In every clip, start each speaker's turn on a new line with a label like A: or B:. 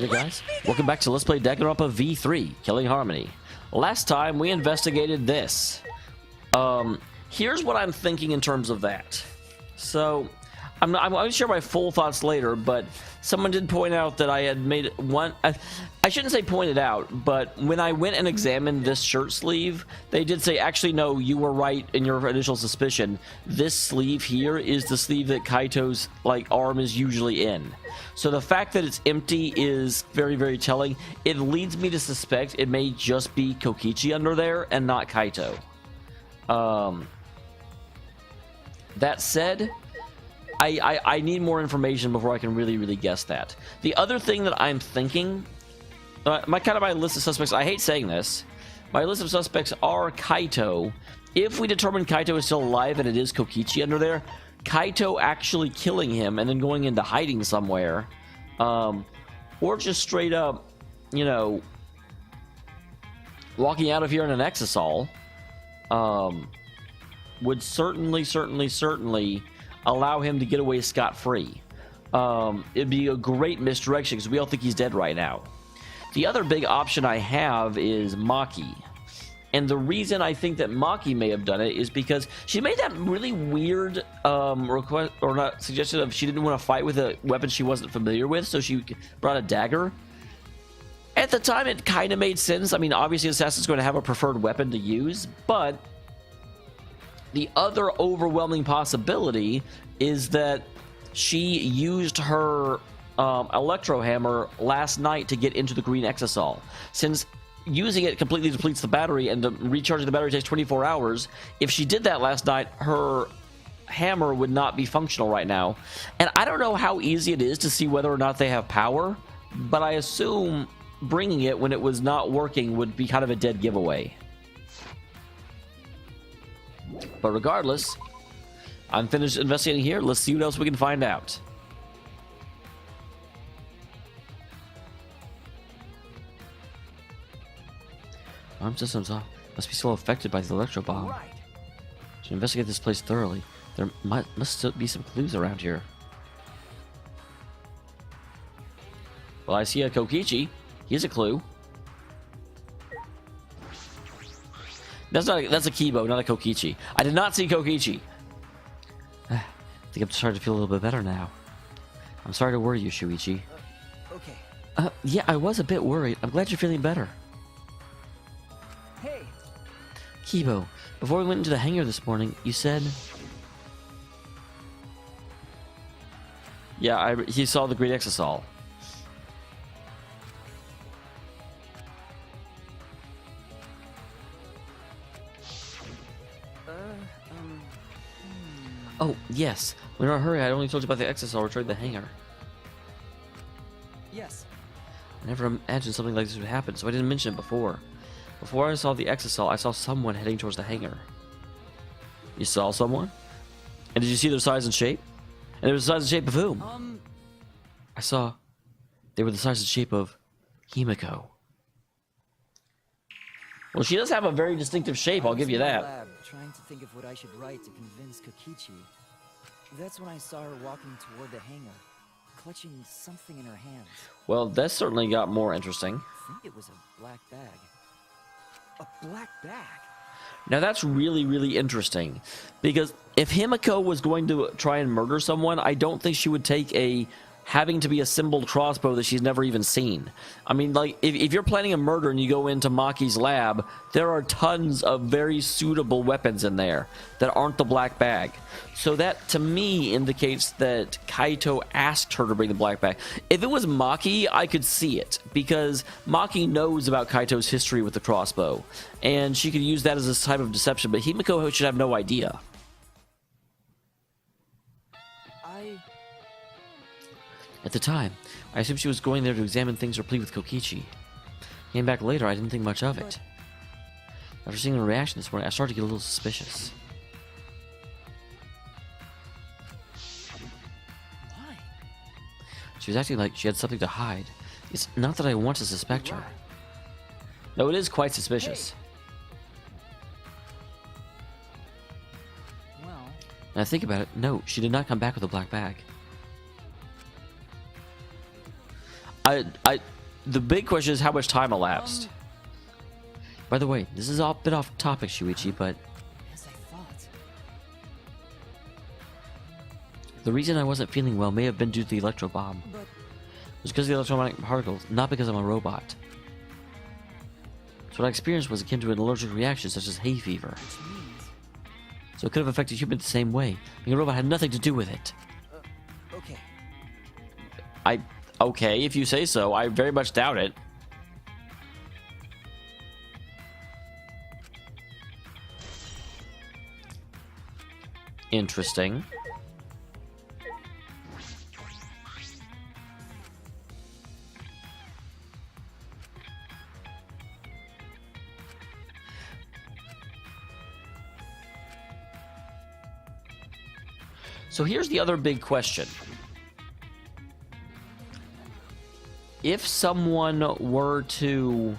A: Hey there guys, welcome back to Let's Play Danganronpa V3, Killing Harmony. Last time we investigated this. Here's what I'm thinking in terms of that. So, I'm going to share my full thoughts later, but someone did point out that I had made one... I shouldn't say pointed out, but when I went and examined this shirt sleeve, they did say, actually, no, you were right in your initial suspicion. This sleeve here is the sleeve that Kaito's arm is usually in. So the fact that it's empty is very, very telling. It leads me to suspect it may just be Kokichi under there and not Kaito. That said... I need more information before I can really guess that. The other thing that I'm thinking, my list of suspects, I hate saying this, my list of suspects are Kaito. If we determine Kaito is still alive and it is Kokichi under there, Kaito actually killing him and then going into hiding somewhere, or just straight up, you know, walking out of here in an exisal, would certainly allow him to get away scot-free. It'd be a great misdirection because we all think he's dead right now. The other big option I have is Maki. And the reason I think that Maki may have done it is because she made that really weird request, or not, suggestion of she didn't want to fight with a weapon she wasn't familiar with, so she brought a dagger. At the time, it kind of made sense. I mean, obviously, Assassin's going to have a preferred weapon to use, but the other overwhelming possibility is that she used her electro hammer last night to get into the green exisal. Since using it completely depletes the battery and recharging the battery takes 24 hours, if she did that last night, her hammer would not be functional right now. And I don't know how easy it is to see whether or not they have power, but I assume bringing it when it was not working would be kind of a dead giveaway. But regardless, I'm finished investigating here. Let's see what else we can find out. Arm systems must be still affected by the electro bomb. Right. To investigate this place thoroughly, there must still be some clues around here. Well, I see a Kokichi. He's a clue. That's a Kibo, not a Kokichi. I did not see Kokichi. I think I'm starting to feel a little bit better now. I'm sorry to worry you, Shuichi.
B: Okay.
A: Yeah, I was a bit worried. I'm glad you're feeling better.
B: Hey.
A: Kibo, before we went into the hangar this morning, you said... Yeah, he saw the Great Exisal. Oh, yes. When in a hurry, I only told you about the exisal retrieved the hangar.
B: Yes.
A: I never imagined something like this would happen, so I didn't mention it before. Before I saw the exisal, I saw someone heading towards the hangar. You saw someone? And did you see their size and shape? And they were the size and shape of whom? I saw they were the size and shape of Himiko. Well, she does have a very distinctive shape, I'll give you that.
B: Lab, trying to think of what I should write to convince Kokichi. That's when I saw her walking toward the hangar, clutching something in her hands.
A: Well, that certainly got more interesting.
B: I think it was a black bag. A black bag?
A: Now that's really interesting, because if Himiko was going to try and murder someone, I don't think she would take a having to be assembled crossbow that she's never even seen. I mean, like, if you're planning a murder and you go into Maki's lab, there are tons of very suitable weapons in there that aren't the black bag. So that, to me, indicates that Kaito asked her to bring the black bag. If it was Maki, I could see it, because Maki knows about Kaito's history with the crossbow, and she could use that as a type of deception, but Himiko should have no idea. At the time, I assumed she was going there to examine things or plead with Kokichi. Came back later, I didn't think much of it. After seeing her reaction this morning, I started to get a little suspicious.
B: Why?
A: She was acting like she had something to hide. It's not that I want to suspect her. No, it is quite suspicious.
B: Well...
A: When I think about it, no, she did not come back with a black bag. The big question is how much time elapsed. By the way, this is a bit off topic, Shuichi, but
B: As I thought.
A: the reason I wasn't feeling well may have been due to the electro bomb.
B: But
A: It was because of the electromagnetic particles, not because I'm a robot. So what I experienced was akin to an allergic reaction, such as hay fever.
B: which means...
A: So it could have affected humans the same way. Being a robot had nothing to do with it.
B: Okay.
A: Okay, if you say so. I very much doubt it. Interesting. So here's the other big question. If someone were to...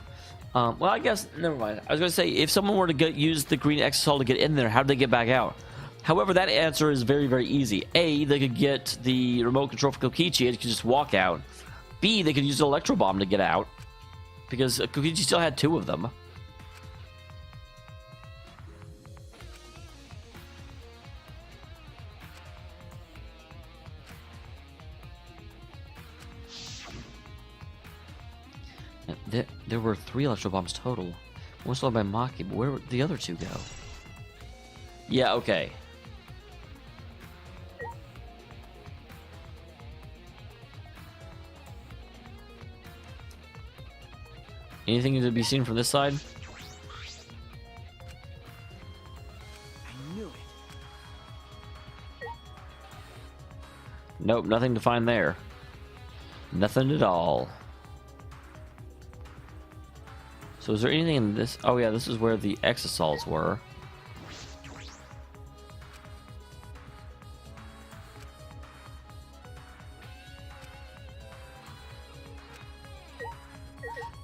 A: well, I guess... Never mind. I was going to say, if someone were to use the green exosol to get in there, how do they get back out? However, that answer is very, very easy. A, they could get the remote control for Kokichi and could just walk out. B, they could use the electro bomb to get out. Because Kokichi still had 2 of them. There were 3 electro bombs total. One stolen by Maki, but where would the other 2 go? Yeah, okay. Anything to be seen from this side?
B: I knew it.
A: Nope, nothing to find there. Nothing at all. So is there anything in this? Oh yeah, this is where the exosols were.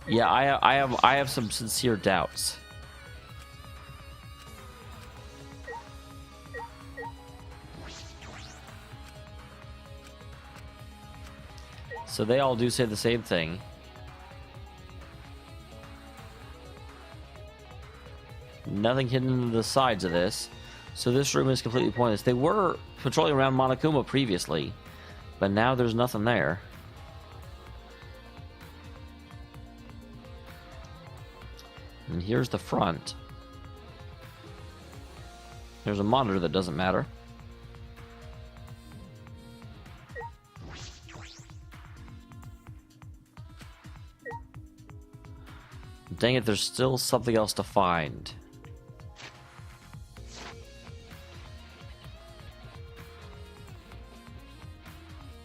A: Yeah, I have some sincere doubts. So they all do say the same thing. Nothing hidden in the sides of this. So this room is completely pointless. They were patrolling around Monokuma previously, but now there's nothing there. And here's the front. There's a monitor that doesn't matter. Dang it, there's still something else to find.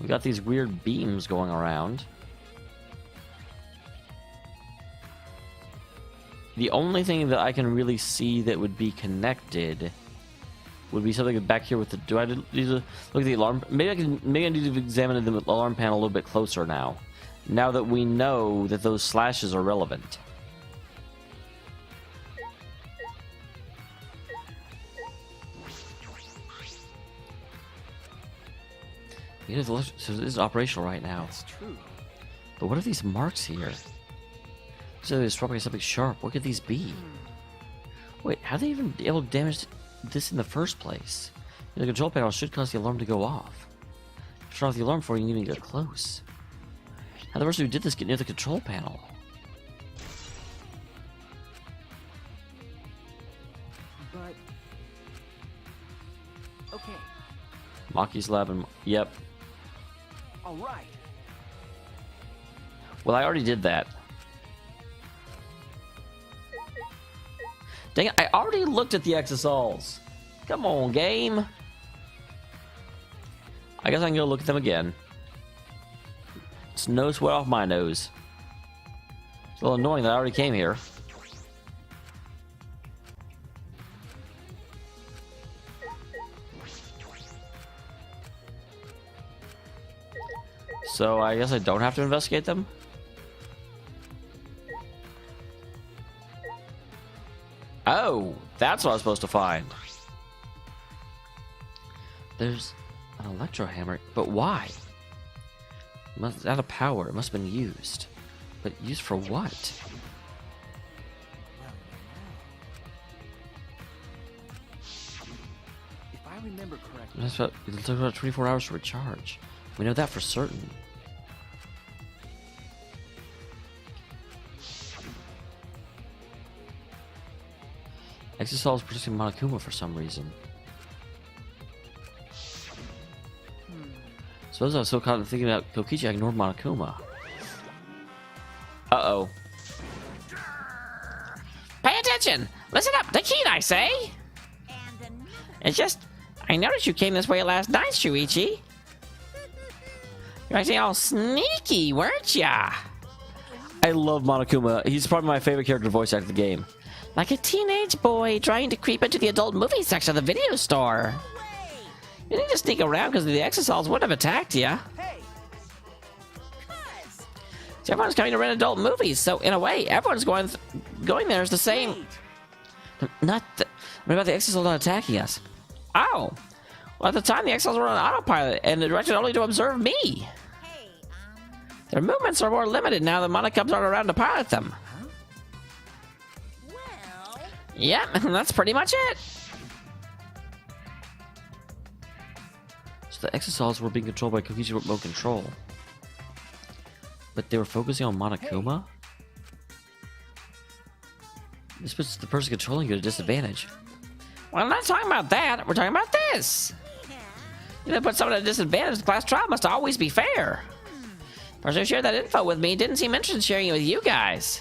A: We got these weird beams going around. The only thing that I can really see that would be connected would be something back here with the... Do I need to look at the alarm? Maybe I need to examine the alarm panel a little bit closer now. Now that we know that those slashes are relevant. You know, so this is operational right now.
B: That's true.
A: But what are these marks here? So they're striking something sharp. What could these be? Wait, how do they even be able to damage this in the first place? The control panel should cause the alarm to go off. Turn off the alarm before you can even get close. How the person who did this get near the control panel?
B: But... Okay.
A: Maki's lab and... Yep.
B: All right.
A: Well, I already did that. Dang it, I already looked at the exosols. Come on, game. I guess I can go look at them again. It's no sweat off my nose. It's a little annoying that I already came here. So I guess I don't have to investigate them? Oh, that's what I was supposed to find. There's an electro hammer, but why? It's out of power. It must have been used. But used for what?
B: If I remember correctly,
A: It took about 24 hours to recharge. We know that for certain. Exisol is producing Monokuma for some reason. Suppose I was so caught up thinking about Kokichi, I ignored Monokuma. Uh-oh.
C: Pay attention! Listen up! The key, I say! It's just... I noticed you came this way last night, Shuichi. You were acting all sneaky, weren't ya?
A: I love Monokuma. He's probably my favorite character voice actor of the game.
C: Like a teenage boy trying to creep into the adult movie section of the video store. You didn't just sneak around because the Exosols would have attacked you. So everyone's coming to rent adult movies, so in a way, everyone's going there is the same. What about the Exosols not attacking us? Oh, well, at the time the Exosols were on autopilot and directed only to observe me. Their movements are more limited now that Monocups aren't around to pilot them. Yep, that's pretty much it.
A: So the Exosols were being controlled by Kokichi remote control. But they were focusing on Monokuma? This puts the person controlling you at a disadvantage.
C: Well, I'm not talking about that. We're talking about this. You know, put someone at a disadvantage. The class trial must always be fair. The person who shared that info with me didn't seem interested in sharing it with you guys.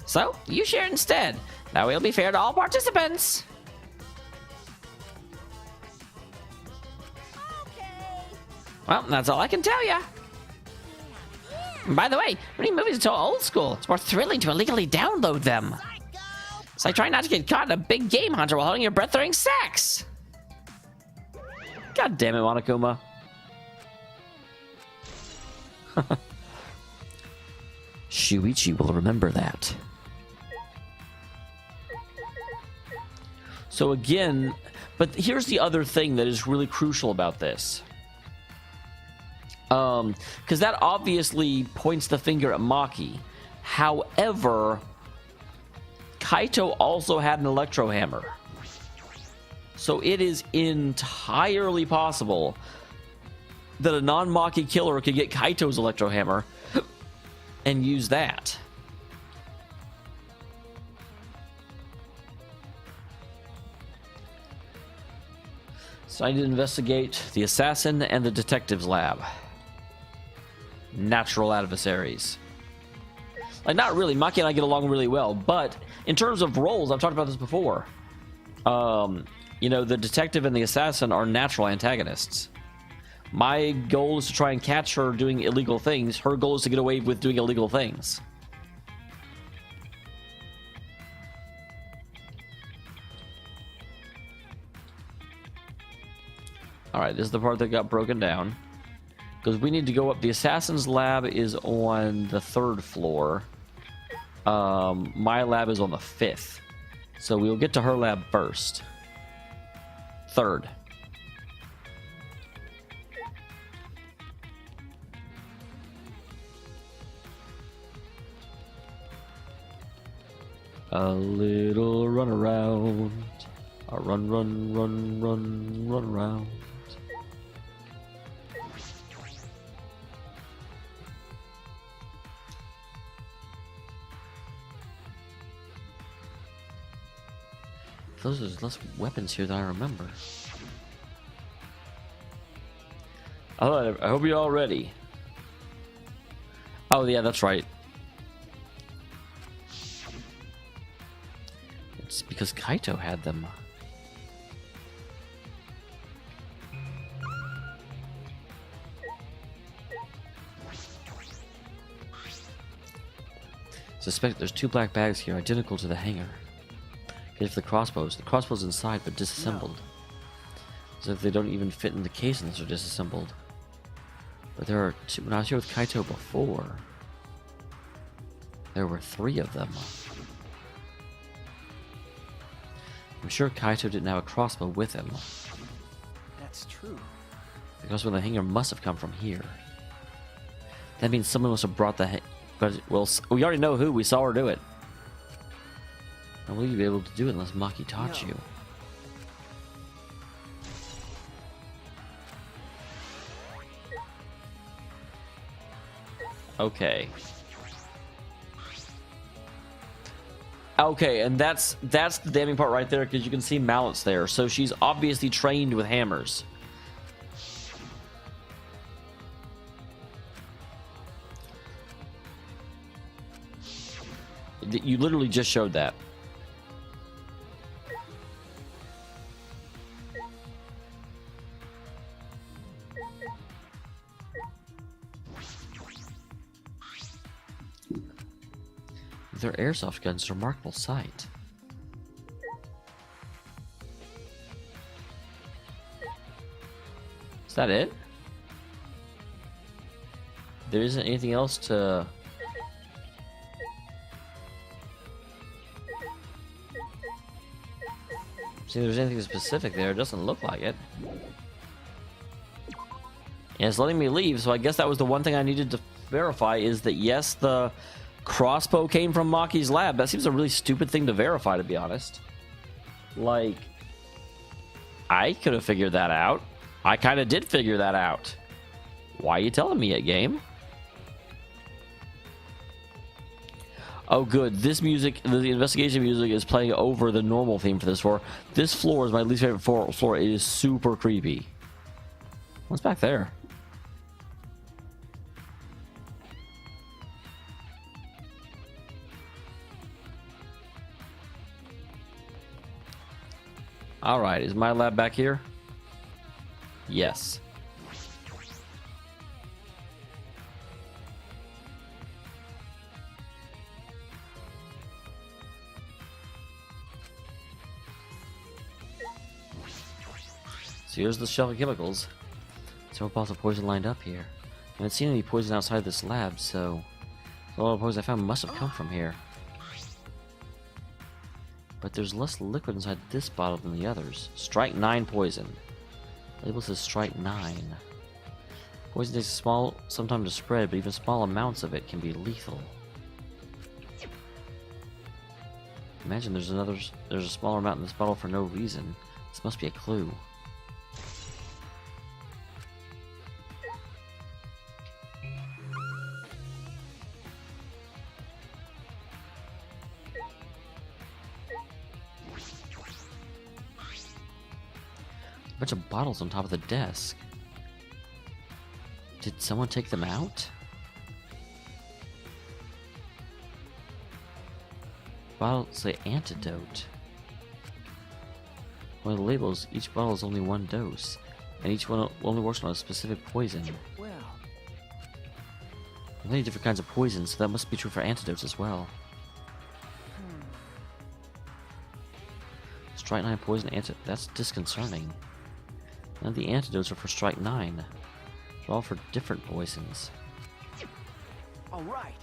C: So, you share it instead. That way it'll be fair to all participants. Well, that's all I can tell ya. By the way, renting movies are so old school. It's more thrilling to illegally download them. It's like trying not to get caught in a big game hunter while holding your breath during sex.
A: God damn it, Monokuma. Shuichi will remember that. So again, but here's the other thing that is really crucial about this. Because that obviously points the finger at Maki. However, Kaito also had an electro hammer. So it is entirely possible that a non-Maki killer could get Kaito's electro hammer and use that. So I need to investigate the assassin and the detective's lab. Natural adversaries. Like, not really. Maki and I get along really well, but in terms of roles, I've talked about this before. You know, the detective and the assassin are natural antagonists. My goal is to try and catch her doing illegal things. Her goal is to get away with doing illegal things. Alright, this is the part that got broken down. Because we need to go up. The assassin's lab is on the 3rd floor. My lab is on the 5th. So we'll get to her lab first. 3rd. A little run around. A run around. There's less weapons here than I remember. Oh, I hope you're all ready. Oh, yeah, that's right. It's because Kaito had them. Suspect there's 2 black bags here, identical to the hangar. If the crossbows inside but disassembled. As if they don't even fit in the case unless they're disassembled. But there are 2. When I was here with Kaito before, there were 3 of them. I'm sure Kaito didn't have a crossbow with him.
B: that's true.
A: Because when the hanger must have come from here. That means someone must have brought the but well, we already know who. We saw her do it. I believe you'd be able to do it unless Maki taught you. Okay. Okay, and that's the damning part right there, because you can see mallets there. So she's obviously trained with hammers. You literally just showed that. Their airsoft guns are a remarkable sight. Is that it? There isn't anything else to... See if there's anything specific there. It doesn't look like it. Yeah, it's letting me leave, so I guess that was the one thing I needed to verify, is that yes, the crossbow came from Maki's lab. That seems a really stupid thing to verify, to be honest. Like, I could have figured that out. I kind of did figure that out. Why are you telling me it, game? Oh, good. This music, the investigation music, is playing over the normal theme for this floor. This floor is my least favorite floor. It is super creepy. What's back there? All right. Is my lab back here? Yes. So here's the shelf of chemicals. Several bottles of poison lined up here. I haven't seen any poison outside this lab, so a lot of poison I found must have come from here. But there's less liquid inside this bottle than the others. Strike 9 poison. Label says strike 9. Poison takes some time to spread, but even small amounts of it can be lethal. Imagine there's a smaller amount in this bottle for no reason. This must be a clue. A bunch of bottles on top of the desk. Did someone take them out? Bottles say antidote. One of the labels, each bottle is only 1 dose, and each one only works on a specific poison.
B: Well,
A: There are many different kinds of poisons, so that must be true for antidotes as well. Strike 9 poison antidote. That's disconcerting. None of the antidotes are for strike 9. They're all for different poisons.
B: all right.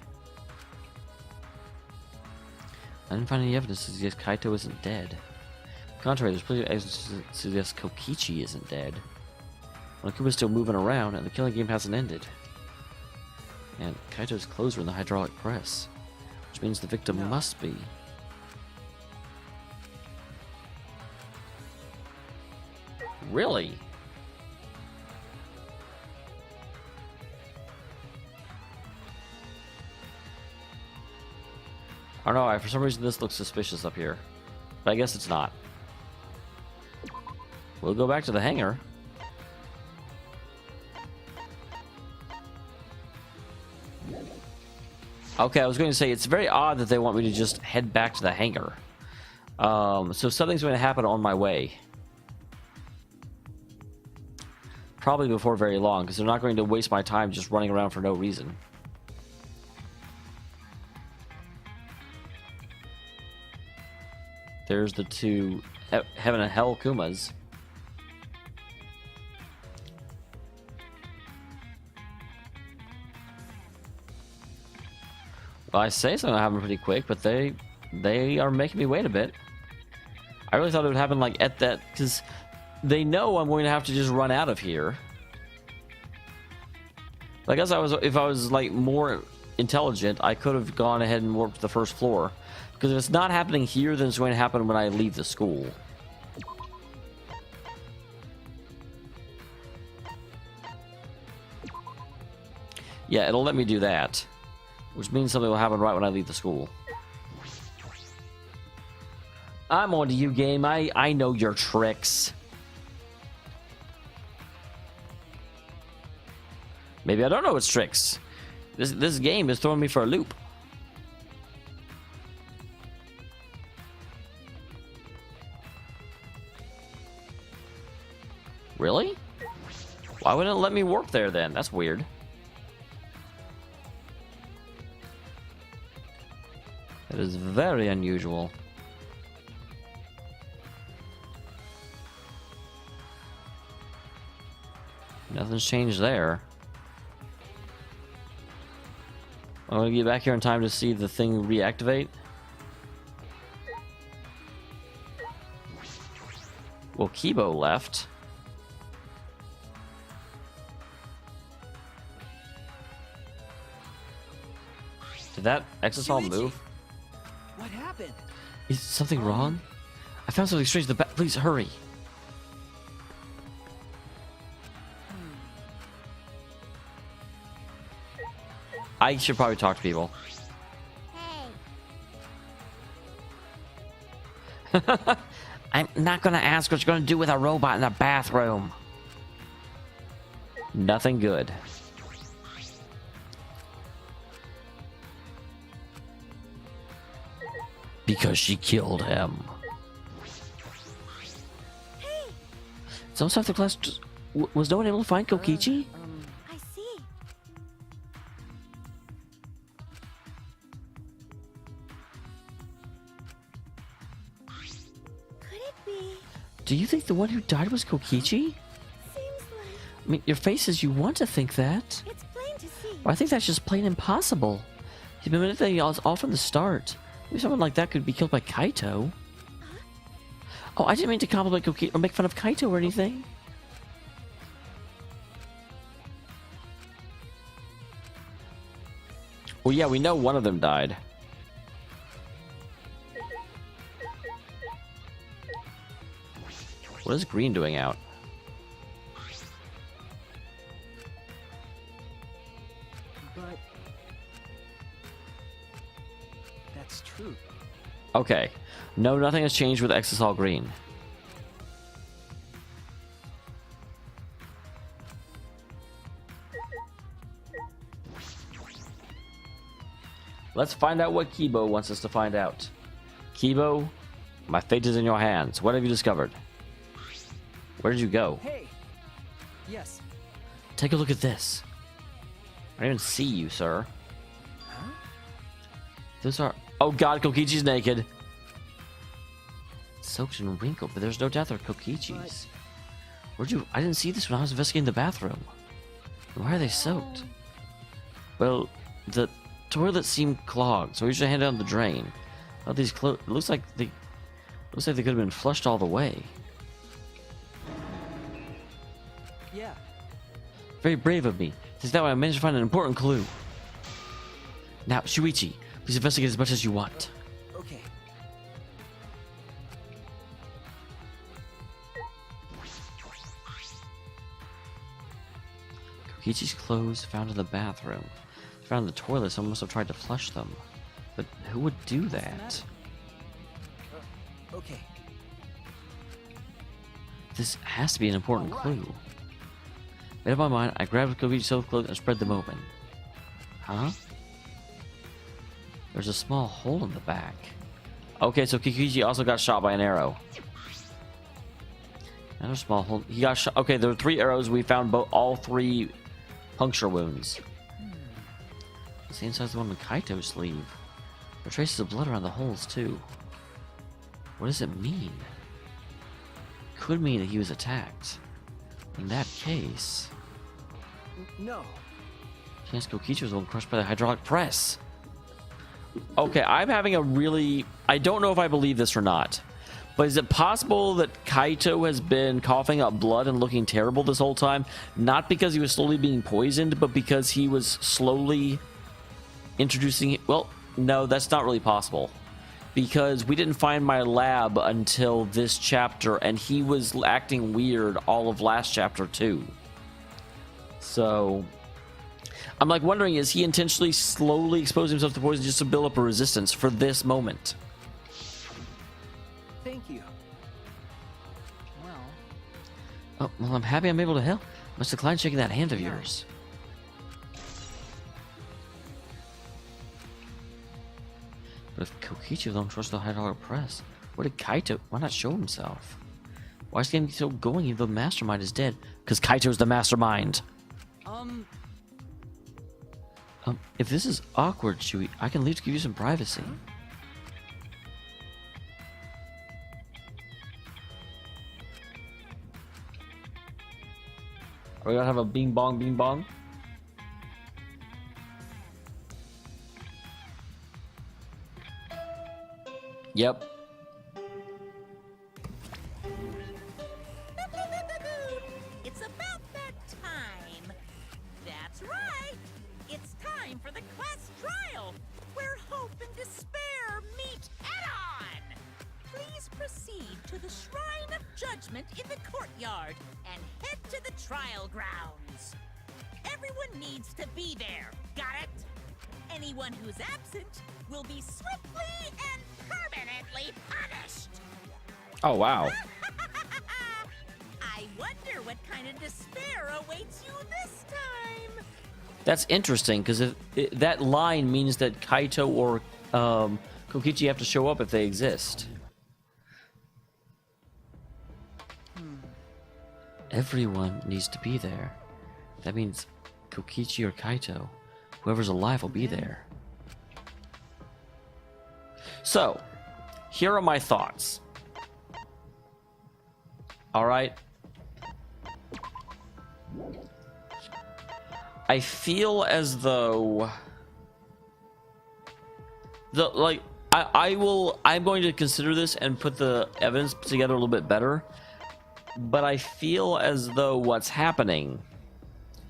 A: I didn't find any evidence to suggest Kaito isn't dead. On the contrary, there's plenty of evidence to suggest Kokichi isn't dead. Well, Akuma's still moving around, and the killing game hasn't ended. And Kaito's clothes are in the hydraulic press, which means the victim must be. Really? I don't know, for some reason this looks suspicious up here. But I guess it's not. We'll go back to the hangar. Okay, I was going to say, it's very odd that they want me to just head back to the hangar. So something's going to happen on my way. Probably before very long, because they're not going to waste my time just running around for no reason. There's the two Heaven and Hell Kumas. Well, I say something happen pretty quick, but they are making me wait a bit. I really thought it would happen like at that, because they know I'm going to have to just run out of here. I guess if I was like more intelligent, I could have gone ahead and warped to the first floor. Because if it's not happening here, then it's going to happen when I leave the school. Yeah, it'll let me do that. Which means something will happen right when I leave the school. I'm on to you, game. I know your tricks. Maybe I don't know its tricks. This game is throwing me for a loop. Really? Why wouldn't it let me warp there then? That's weird. That is very unusual. Nothing's changed there. I'm gonna get back here in time to see the thing reactivate. Well, Kibo left. Did that exosol move?
B: What happened?
A: Is something wrong? I found something strange in the back. Please hurry. I should probably talk to people.
C: Hey. I'm not gonna ask what you're gonna do with a robot in the bathroom.
A: Nothing good. Because she killed him. It's almost after class. Was no one able to find Kokichi?
D: I see. Could it be?
A: Do you think the one who died was Kokichi?
D: Seems like
A: I mean, your face says you want to think that.
D: it's plain to see.
A: Well, I think that's just plain impossible. He's been manipulating us all from the start. Maybe someone like that could be killed by Kaito. Oh, I didn't mean to compliment Kokichi or make fun of Kaito or anything. Well, yeah, we know one of them died. What is Green doing out?
B: But that's true.
A: Okay. No, nothing has changed with Exisal Green. Let's find out what Kibo wants us to find out. Kibo, my fate is in your hands. What have you discovered? Where did you go?
B: Hey. Yes.
A: Take a look at this. I don't even see you, sir.
B: Huh?
A: Those are... Oh god, Kokichi's naked. Soaked and wrinkled, but there's no doubt they're Kokichi's. Where'd you... I didn't see this when I was investigating the bathroom. Why are they soaked? Well, the toilet seemed clogged, so we should hand down the drain. Oh, these clothes... It looks like they could have been flushed all the way.
B: Yeah.
A: Very brave of me. Since that way I managed to find an important clue. Now, Shuichi, please investigate as much as you want.
B: Okay.
A: Kokichi's clothes found in the bathroom. Found in the toilet, someone must have tried to flush them. But who would do that?
B: Okay.
A: This has to be an important clue. Made up my mind, I grabbed Kokichi's soaked clothes and spread them open. Huh? There's a small hole in the back. Okay, so Kokichi also got shot by an arrow. Another small hole. He got shot. Okay, there were 3 arrows. We found all 3 puncture wounds. The same size as the one on Kaito's sleeve. There are traces of blood around the holes, too. What does it mean? Could mean that he was attacked. In that case...
B: No.
A: Chance Kokichi was the one crushed by the hydraulic press. Okay, I'm having a really... I don't know if I believe this or not. But is it possible that Kaito has been coughing up blood and looking terrible this whole time? Not because he was slowly being poisoned, but because he was slowly introducing... Well, no, that's not really possible. Because we didn't find my lab until this chapter, and he was acting weird all of last chapter too. So... I'm like wondering, is he intentionally slowly exposing himself to poison just to build up a resistance for this moment?
B: Thank you. Well,
A: Oh, well, I'm happy I'm able to help. Must decline shaking that hand of yours. But if Kokichi don't trust the high-dollar press, where did Kaito... Why not show himself? Why is the game still going if the mastermind is dead? Because Kaito's the mastermind. If this is awkward, Chewie, I can leave to give you some privacy. Are we gonna have a bing bong bing bong? Yep.
E: It's about that time. That's right. It's time for the class trial, where hope and despair meet head-on. Please proceed to the Shrine of Judgment in the courtyard and head to the trial grounds. Everyone needs to be there. Got it? Anyone who's absent will be swiftly and permanently punished.
A: Oh, wow.
E: I wonder what kind of despair awaits you this time.
A: That's interesting, because that line means that Kaito or Kokichi have to show up if they exist. Everyone needs to be there. That means Kokichi or Kaito. Whoever's alive will be there. So, here are my thoughts. Alright? I feel as though... I'm going to consider this and put the evidence together a little bit better. But I feel as though what's happening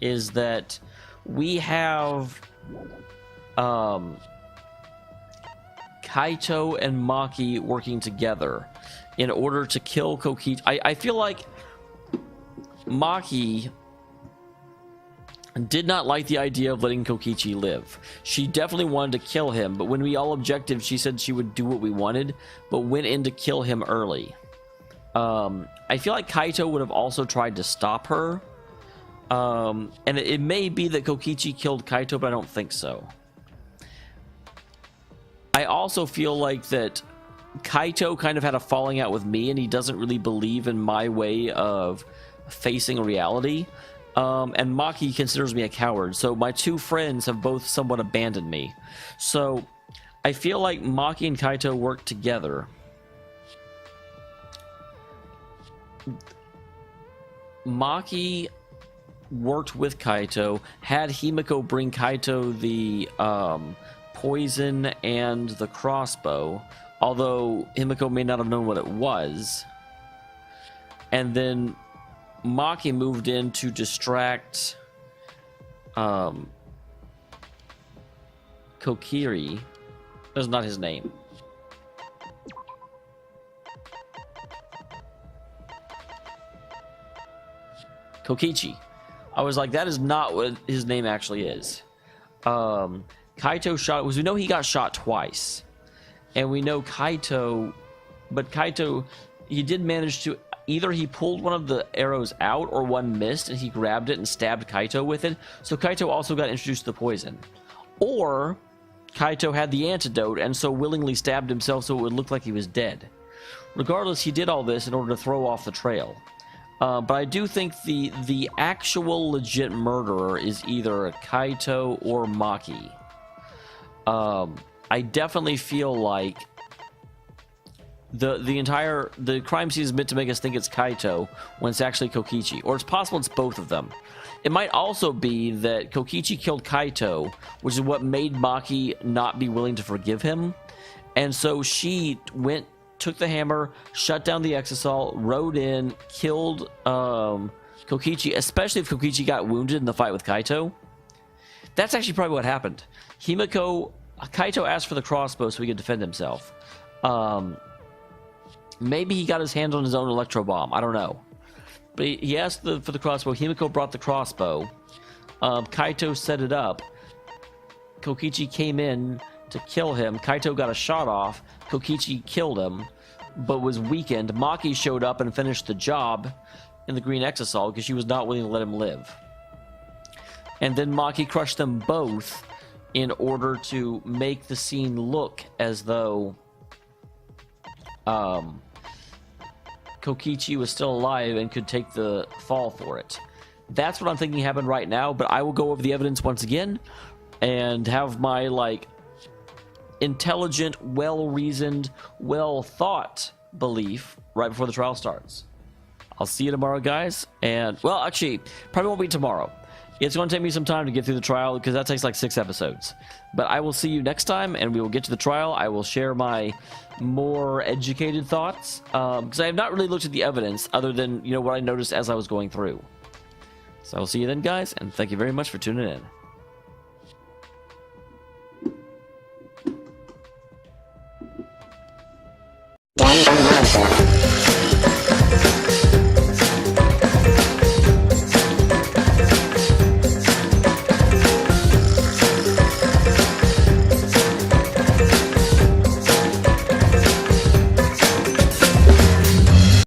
A: is that we have Kaito and Maki working together in order to kill Kokichi. I feel like Maki did not like the idea of letting Kokichi live. She definitely wanted to kill him, but when we all objected, she said she would do what we wanted, but went in to kill him early. I feel like Kaito would have also tried to stop her. And it may be that Kokichi killed Kaito, but I don't think so. I also feel like that Kaito kind of had a falling out with me, and he doesn't really believe in my way of facing reality. And Maki considers me a coward, so my two friends have both somewhat abandoned me. So I feel like Maki and Kaito work together. Maki worked with Kaito, had Himiko bring Kaito the poison and the crossbow, although Himiko may not have known what it was. And then Maki moved in to distract Kokiri. That's not his name. Kokichi. I was like, that is not what his name actually is. Kaito shot, because we know he got shot twice. And we know Kaito, but Kaito, he did manage to, either he pulled one of the arrows out or one missed and he grabbed it and stabbed Kaito with it. So Kaito also got introduced to the poison. Or Kaito had the antidote and so willingly stabbed himself so it would look like he was dead. Regardless, he did all this in order to throw off the trail. But I do think the actual legit murderer is either Kaito or Maki. I definitely feel like the crime scene is meant to make us think it's Kaito when it's actually Kokichi, or it's possible it's both of them. It might also be that Kokichi killed Kaito, which is what made Maki not be willing to forgive him, and so she went took the hammer, shut down the Exisal, rode in, killed Kokichi, especially if Kokichi got wounded in the fight with Kaito. That's actually probably what happened. Kaito asked for the crossbow so he could defend himself. Maybe he got his hands on his own electro bomb. I don't know. But he asked for the crossbow. Himiko brought the crossbow. Kaito set it up. Kokichi came in to kill him. Kaito got a shot off. Kokichi killed him, but was weakened. Maki showed up and finished the job in the green Exisal because she was not willing to let him live. And then Maki crushed them both in order to make the scene look as though Kokichi was still alive and could take the fall for it. That's what I'm thinking happened right now, but I will go over the evidence once again and have my, like, intelligent, well-reasoned, well-thought belief right before the trial starts. I'll see you tomorrow, guys. And, well, actually, probably won't be tomorrow. It's going to take me some time to get through the trial because that takes like 6 episodes. But I will see you next time, and we will get to the trial. I will share my more educated thoughts because I have not really looked at the evidence other than, you know, what I noticed as I was going through. So I will see you then, guys, and thank you very much for tuning in.